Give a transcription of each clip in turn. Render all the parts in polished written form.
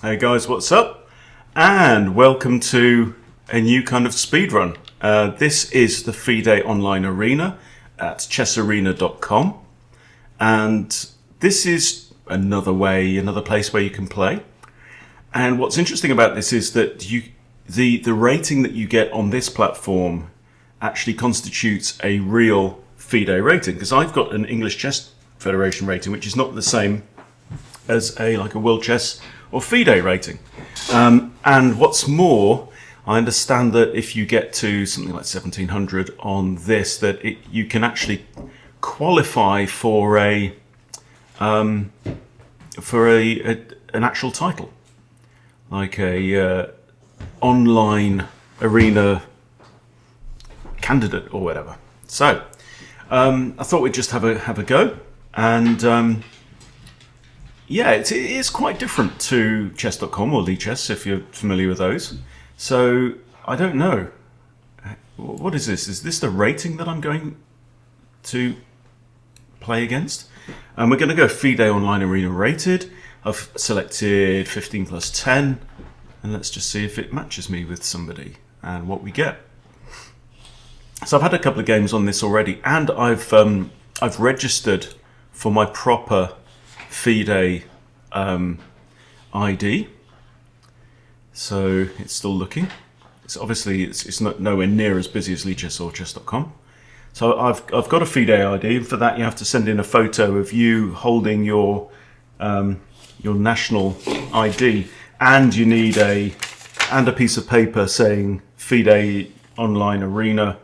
Hey guys, what's up? And welcome to a new kind of speedrun. This is the FIDE online arena at chessarena.com. And this is another place where you can play. And what's interesting about this is that the rating that you get on this platform actually constitutes a real FIDE rating, because I've got an English Chess Federation rating, which is not the same as a World Chess or FIDE rating. And what's more, I understand that if you get to something like 1700 on this, that you can actually qualify for an actual title, like a online arena candidate or whatever. So I thought we'd just have a go, and yeah, it is quite different to chess.com or Lichess if you're familiar with those. So I don't know, what is this? Is this the rating that I'm going to play against? And we're going to go FIDE Online Arena rated. I've selected 15 plus 10, and let's just see if it matches me with somebody and what we get. So I've had a couple of games on this already, and I've registered for my proper FIDE ID. So it's still looking. It's obviously it's not nowhere near as busy as Lichess or chess.com. So I've got a FIDE ID, and for that you have to send in a photo of you holding your national ID, and you need a piece of paper saying FIDE Online Arena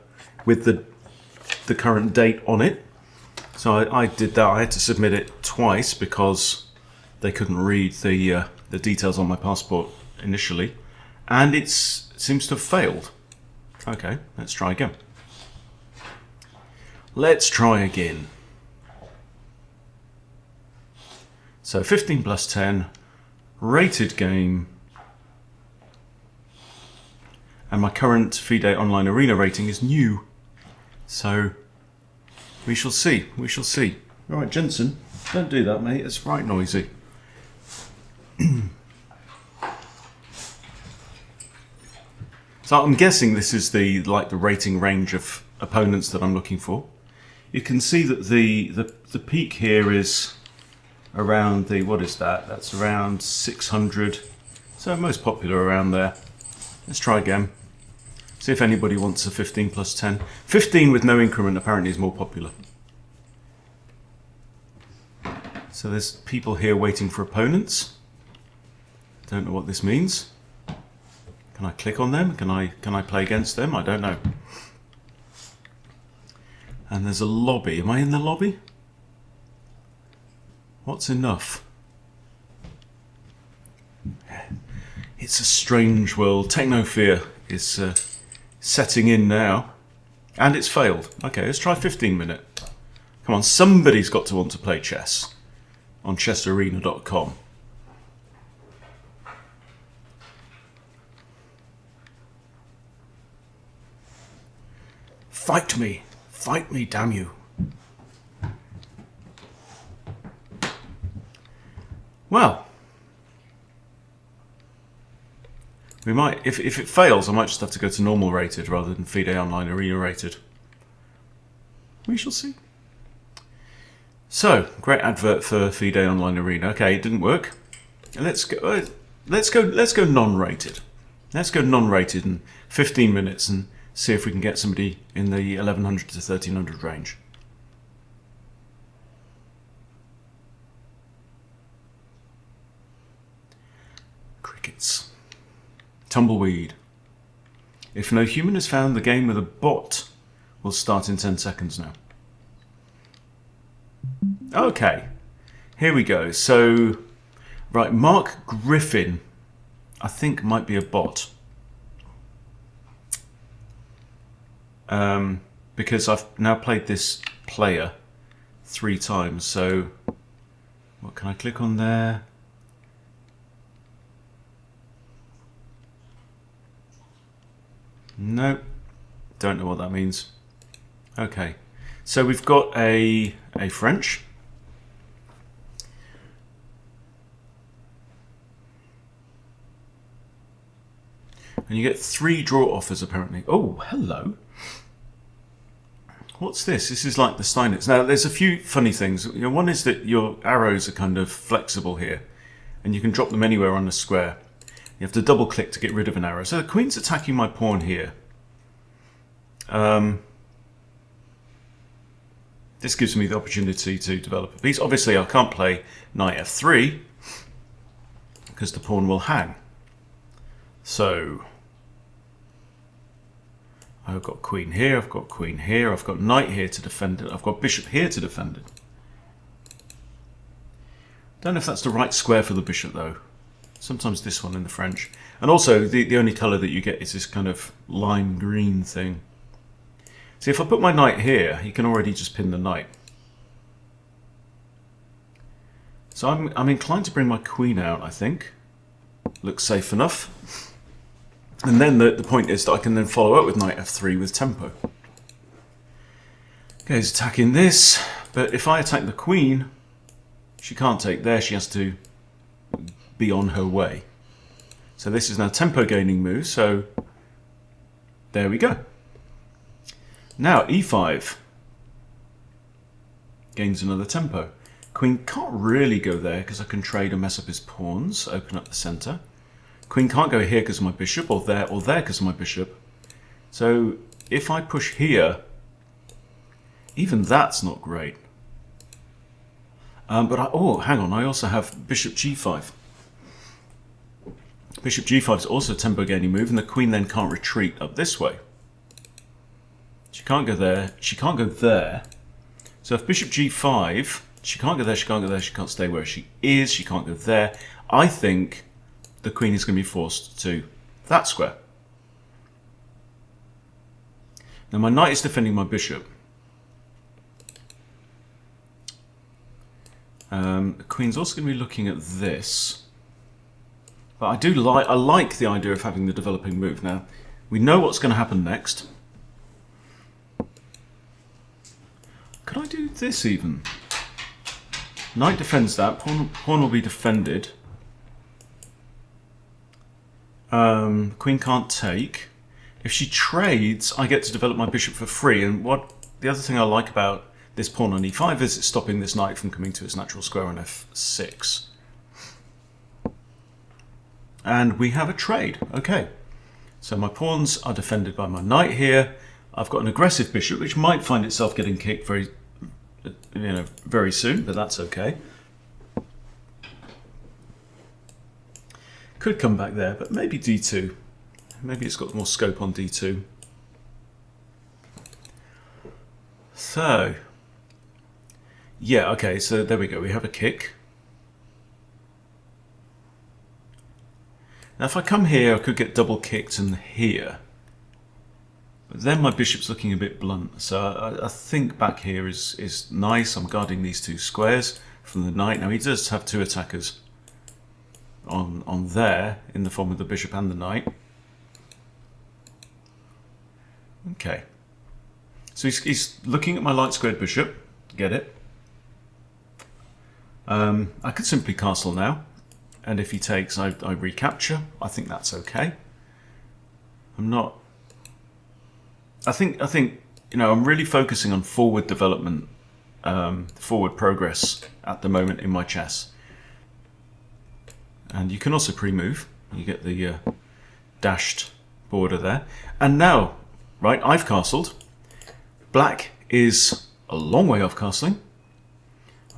with the current date on it. So I did that. I had to submit it twice because they couldn't read the details on my passport initially, and it seems to have failed. Okay, let's try again. Let's try again. So 15 plus 10, rated game, and my current FIDE Online Arena rating is new. So we shall see. We shall see. All right, Jensen, don't do that, mate. It's right noisy. So I'm guessing this is the rating range of opponents that I'm looking for. You can see that the peak here is around the, what is that? That's around 600. So most popular around there. Let's try again. See if anybody wants a 15 plus 10. 15 with no increment apparently is more popular. So there's people here waiting for opponents. Don't know what this means. Can I click on them? Can I play against them? I don't know. And there's a lobby. Am I in the lobby? What's enough? It's a strange world. Technofear is setting in now, and it's failed. Okay, let's try 15 minute. Come on, somebody's got to want to play chess on chessarena.com. Fight me, damn you. Well, we might, if it fails, I might just have to go to normal rated rather than FIDE Online Arena rated. We shall see. So, great advert for FIDE Online Arena. Okay, it didn't work. Let's go non-rated. Let's go non-rated in 15 minutes and see if we can get somebody in the 1100 to 1300 range. Crickets. Tumbleweed. If no human is found, the game with a bot will start in 10 seconds now. Okay, here we go. So, right, Mark Griffin, I think might be a bot. Because I've now played this player 3 times, so what can I click on there? No, don't know what that means. Okay, so we've got a French. And you get 3 draw offers apparently. Oh, hello. What's this? This is like the Steinitz. Now, there's a few funny things. You know, one is that your arrows are kind of flexible here, and you can drop them anywhere on the square. You have to double click to get rid of an arrow. So the queen's attacking my pawn here. This gives me the opportunity to develop a piece. Obviously, I can't play knight f3 because the pawn will hang. So I've got queen here, I've got queen here, I've got knight here to defend it, I've got bishop here to defend it. Don't know if that's the right square for the bishop though. Sometimes this one in the French. And also the only colour that you get is this kind of lime green thing. See, if I put my knight here, he can already just pin the knight. So I'm inclined to bring my queen out, I think. Looks safe enough. And then the point is that I can then follow up with knight f3 with tempo. Okay, he's attacking this, but if I attack the queen, she can't take there, she has to be on her way. So this is now tempo gaining move, so there we go. Now e5 gains another tempo. Queen can't really go there because I can trade and mess up his pawns, open up the center. Queen can't go here because of my bishop, or there because of my bishop. So if I push here, even that's not great. Oh, hang on, I also have bishop g5. Bishop g5 is also a tempo gaining move, and the queen then can't retreat up this way. She can't go there, she can't go there. So if bishop g5, she can't go there, she can't go there, she can't stay where she is, she can't go there. I think the queen is going to be forced to that square. Now my knight is defending my bishop. The queen's also going to be looking at this. But I like the idea of having the developing move. Now, we know what's going to happen next. Could I do this even? Knight defends that, pawn will be defended. Queen can't take. If she trades, I get to develop my bishop for free. And the other thing I like about this pawn on e5 is it's stopping this knight from coming to its natural square on f6. And we have a trade. Okay, so my pawns are defended by my knight here. I've got an aggressive bishop which might find itself getting kicked very soon, but that's okay. Could come back there, but maybe d2. Maybe it's got more scope on d2. So, yeah, okay, so there we go. We have a kick. Now if I come here, I could get double kicked in here. But then my bishop's looking a bit blunt. So I think back here is nice. I'm guarding these two squares from the knight. Now he does have two attackers on there in the form of the bishop and the knight. Okay. So he's looking at my light squared bishop. Get it? I could simply castle now. And if he takes, I recapture. I think that's okay. I think I'm really focusing on forward development, forward progress at the moment in my chess. And you can also pre-move. You get the dashed border there. And now, right, I've castled. Black is a long way off castling.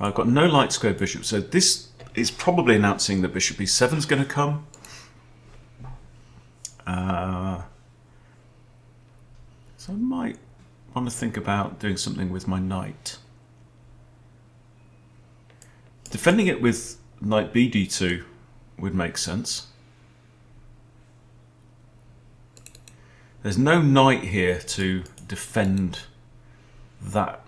I've got no light square bishop, so this is probably announcing that bishop e7 is going to come. So I might want to think about doing something with my knight. Defending it with knight bd2 would make sense. There's no knight here to defend that.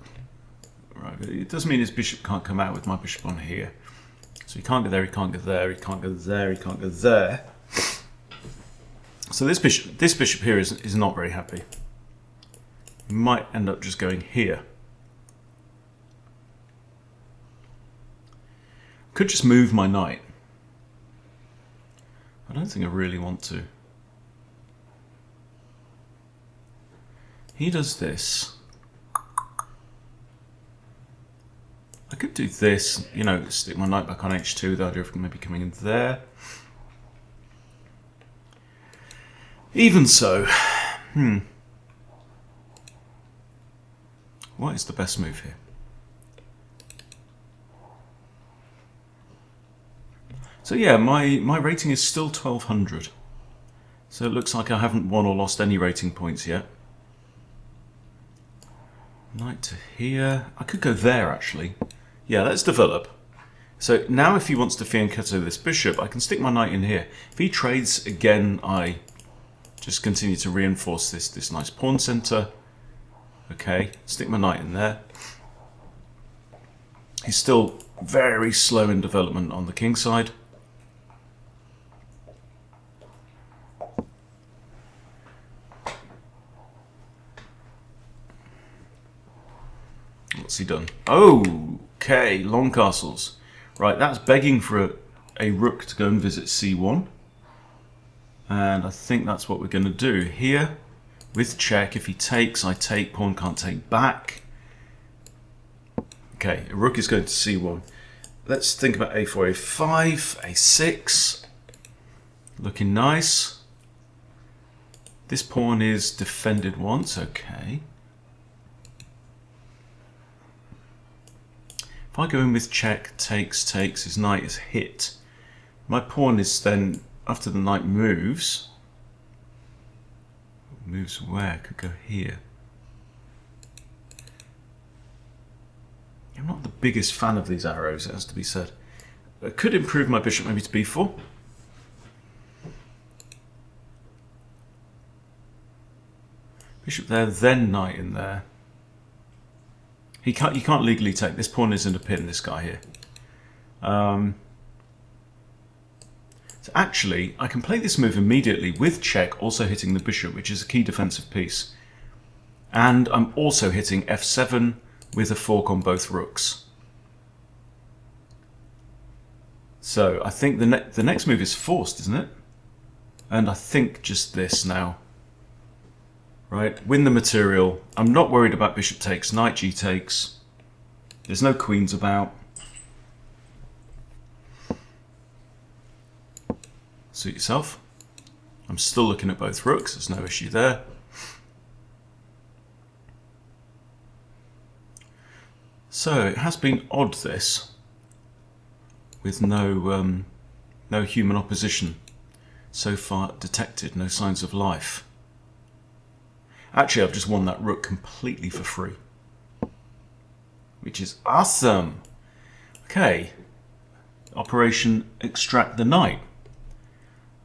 Right, but it does mean his bishop can't come out with my bishop on here. So he can't go there, he can't go there, he can't go there, he can't go there. So this bishop here is not very happy. He might end up just going here. Could just move my knight. I don't think I really want to. he does this. I could do this, you know, stick my knight back on h2, the idea of maybe coming in there. Even so, what is the best move here? So yeah, my rating is still 1200. So it looks like I haven't won or lost any rating points yet. Knight to here. I could go there actually. Yeah, let's develop. So now if he wants to fianchetto this bishop, I can stick my knight in here. If he trades again, I just continue to reinforce this nice pawn center. Okay, stick my knight in there. He's still very slow in development on the king side. What's he done? Oh, okay, long castles. Right, that's begging for a rook to go and visit c1. And I think that's what we're going to do here. With check, if he takes, I take, pawn can't take back. Okay, a rook is going to c1. Let's think about a4, a5, a6. Looking nice. This pawn is defended once, okay. If I go in with check, takes, his knight is hit. My pawn is then, after the knight moves where? Could go here. I'm not the biggest fan of these arrows, it has to be said. I could improve my bishop maybe to b4. Bishop there, then knight in there. You can't legally take. This pawn is in a pin, this guy here. So actually, I can play this move immediately with check, also hitting the bishop, which is a key defensive piece. And I'm also hitting f7 with a fork on both rooks. So I think the next move is forced, isn't it? And I think just this now. Right, win the material. I'm not worried about bishop takes, knight g takes. There's no queens about. Suit yourself. I'm still looking at both rooks, there's no issue there. So it has been odd, this, with no human opposition so far detected, no signs of life. Actually, I've just won that rook completely for free, which is awesome. Okay, Operation Extract the Knight.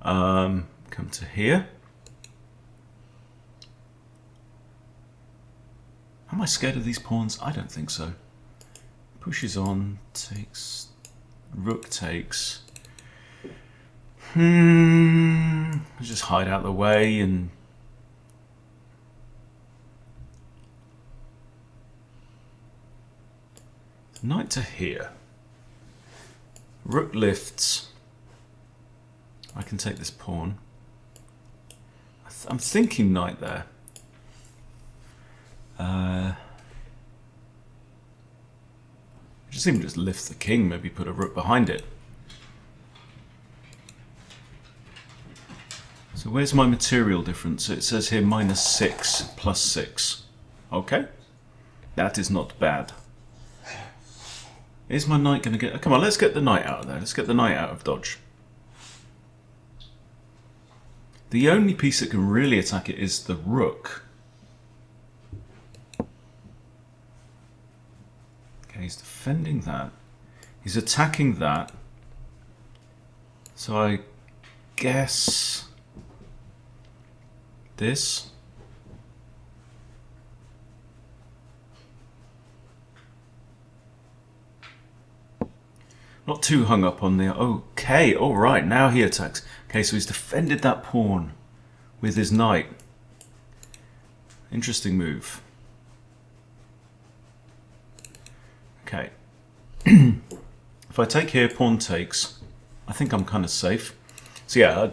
Come to here. Am I scared of these pawns? I don't think so. Pushes on, takes, rook takes. Just hide out the way and knight to here. Rook lifts. I can take this pawn. I'm thinking knight there. Just even just lift the king, maybe put a rook behind it. So where's my material difference? It says here -6 plus 6. Okay, that is not bad. Is my knight going to get... Come on, let's get the knight out of there. Let's get the knight out of dodge. The only piece that can really attack it is the rook. Okay, he's defending that. He's attacking that. So I guess this. Not too hung up on the... Okay, alright, now he attacks. Okay, so he's defended that pawn with his knight. Interesting move. Okay. If I take here, pawn takes, I think I'm kind of safe. So yeah,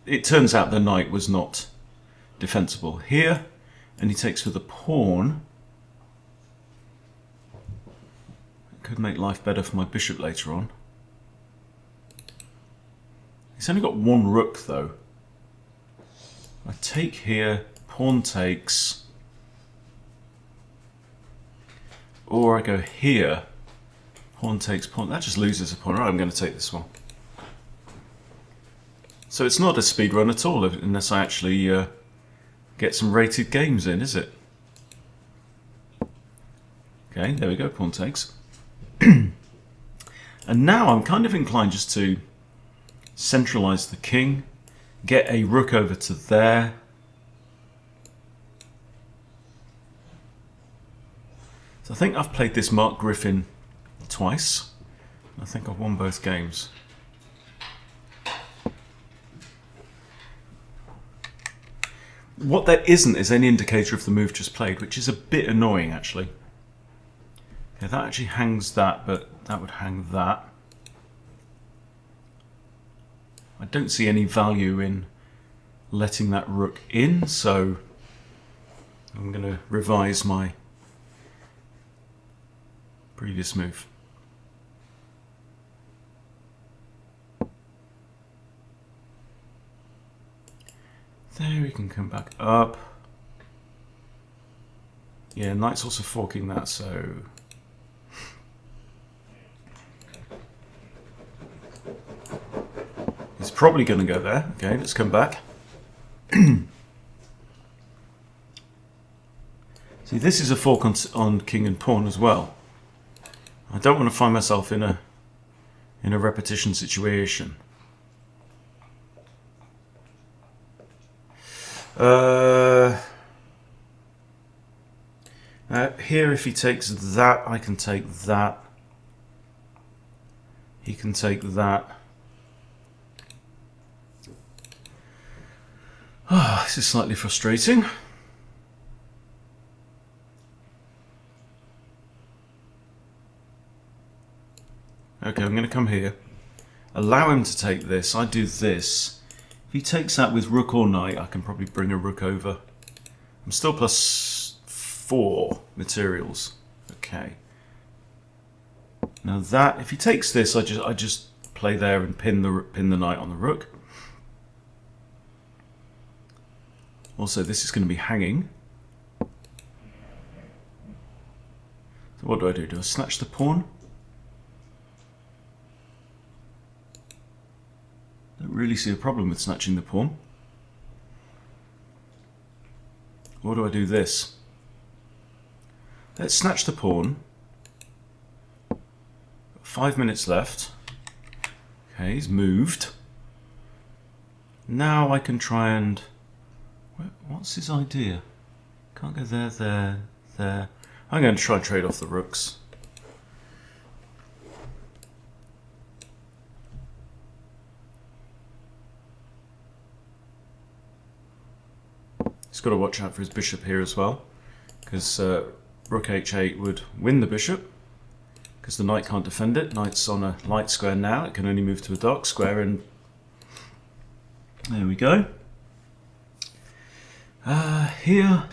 it turns out the knight was not defensible. Here, and he takes with the pawn. It could make life better for my bishop later on. He's only got one rook though. I take here, pawn takes, or I go here, pawn takes, pawn. That just loses a pawn. Right, I'm going to take this one. So it's not a speed run at all, unless I actually get some rated games in, is it? Okay, there we go, pawn takes. And now I'm kind of inclined just to centralise the king, get a rook over to there. So I think I've played this Mark Griffin twice. I think I've won both games. What there isn't is any indicator of the move just played, which is a bit annoying actually. Okay, that actually hangs that, but that would hang that. I don't see any value in letting that rook in, so I'm going to revise my previous move. There, we can come back up. Yeah, knight's also forking that, so... It's probably going to go there. Okay, let's come back. See, this is a fork on king and pawn as well. I don't want to find myself in a repetition situation. Here, if he takes that, I can take that. He can take that. Oh, this is slightly frustrating. Okay, I'm going to come here. Allow him to take this. I do this. If he takes that with rook or knight, I can probably bring a rook over. I'm still +4 materials. Okay. Now that, if he takes this, I just play there and pin the knight on the rook. Also, this is going to be hanging. So what do? Do I snatch the pawn? Don't really see a problem with snatching the pawn. Or do I do this? Let's snatch the pawn. 5 minutes left. Okay, he's moved. Now I can try and... What's his idea? Can't go there, there, there. I'm going to try and trade off the rooks. He's got to watch out for his bishop here as well, because rook h8 would win the bishop, because the knight can't defend it. Knight's on a light square now, it can only move to a dark square, and there we go. Here,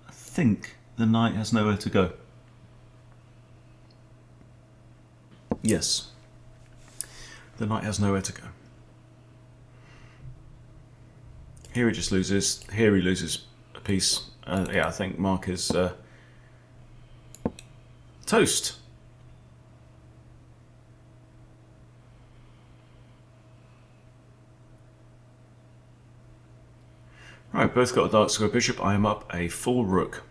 I think the knight has nowhere to go. Yes, the knight has nowhere to go. Here he just loses, here he loses a piece. Yeah, I think Mark is toast. Right, both got a dark square bishop. I am up a full rook.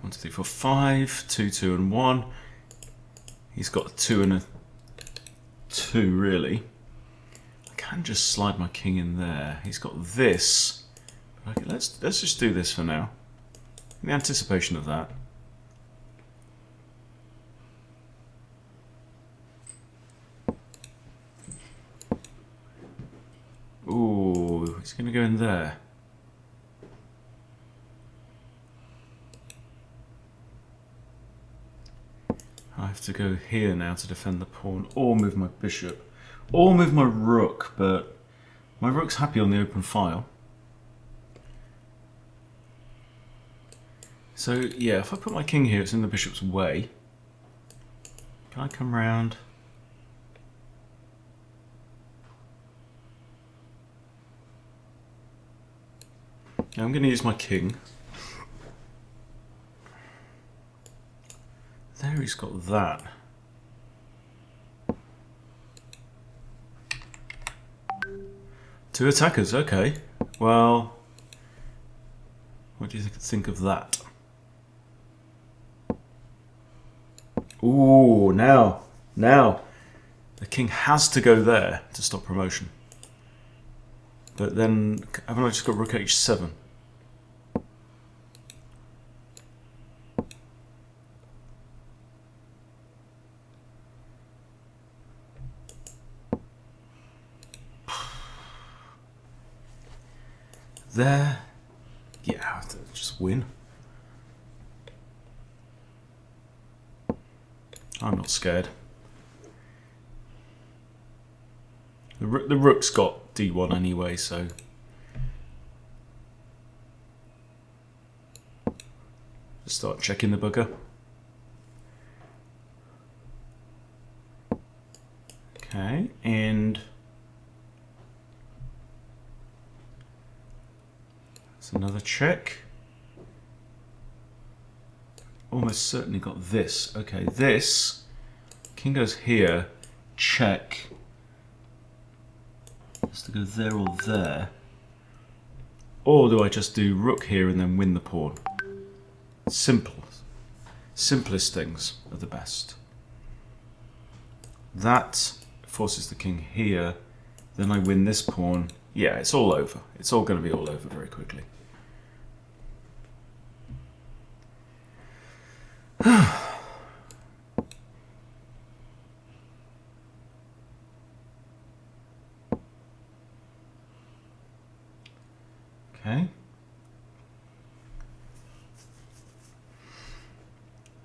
1, 2, 3, 4, 5, 2, 2 and 1. He's got a 2 and a 2 really. I can just slide my king in there. He's got this. Okay, let's just do this for now. In the anticipation of that. Ooh, he's going to go in there. I have to go here now to defend the pawn, or move my bishop, or move my rook, but my rook's happy on the open file. So, yeah, if I put my king here, it's in the bishop's way. Can I come round? Now I'm going to use my king. There he's got that. Two attackers, okay. Well, what do you think of that? Ooh, now, the king has to go there to stop promotion. But then, haven't I just got rook h7? There, yeah, just win. I'm not scared. The rook's got d1 anyway, so just start checking the bugger. Okay, and that's another check. Almost certainly got this. Okay, this king goes here, check. Has to go there or there. Or do I just do rook here and then win the pawn? Simple. Simplest things are the best. That forces the king here. Then I win this pawn. Yeah, it's all over. It's all going to be all over very quickly. Okay.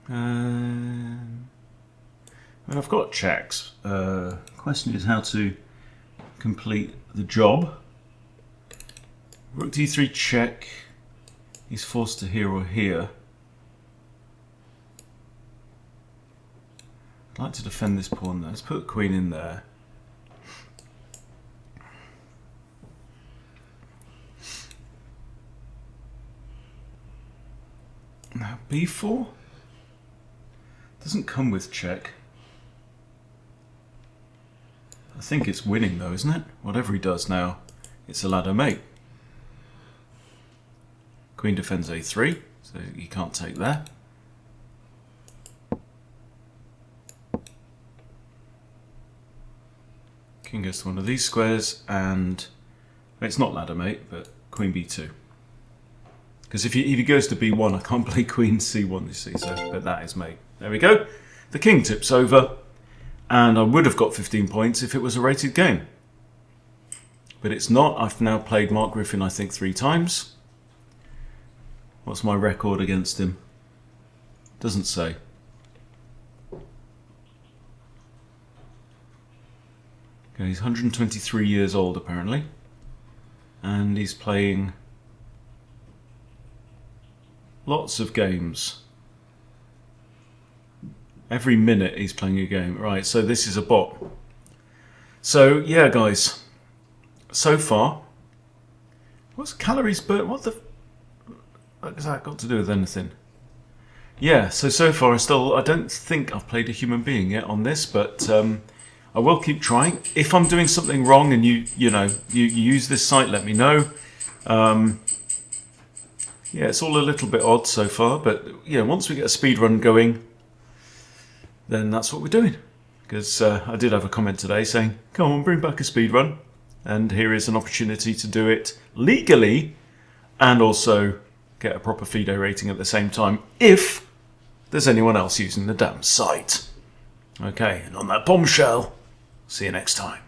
Well, I've got checks. Question is how to complete the job. Rook d3 check. He's forced to here or here. I'd like to defend this pawn there. Let's put the queen in there. Now b4 doesn't come with check. I think it's winning though, isn't it? Whatever he does now, it's a ladder mate. Queen defends a3, so you can't take that. King goes to one of these squares, and it's not ladder mate, but queen b2. Because if he goes to b1, I can't play queen c1, you see, so, but that is mate. There we go. The king tips over, and I would have got 15 points if it was a rated game. But it's not. I've now played Mark Griffin, I think, 3 times. What's my record against him? Doesn't say. Okay, he's 123 years old, apparently. And he's playing lots of games. Every minute he's playing a game. Right, so this is a bot. So, yeah, guys. So far, what's calories burnt? What has that got to do with anything? Yeah, so far I don't think I've played a human being yet on this, but I will keep trying. If I'm doing something wrong and you use this site, let me know. Yeah, it's all a little bit odd so far, but yeah, once we get a speed run going, then that's what we're doing. Because I did have a comment today saying, come on, bring back a speed run. And here is an opportunity to do it legally and also get a proper FIDE rating at the same time if there's anyone else using the damn site. Okay, and on that bombshell, see you next time.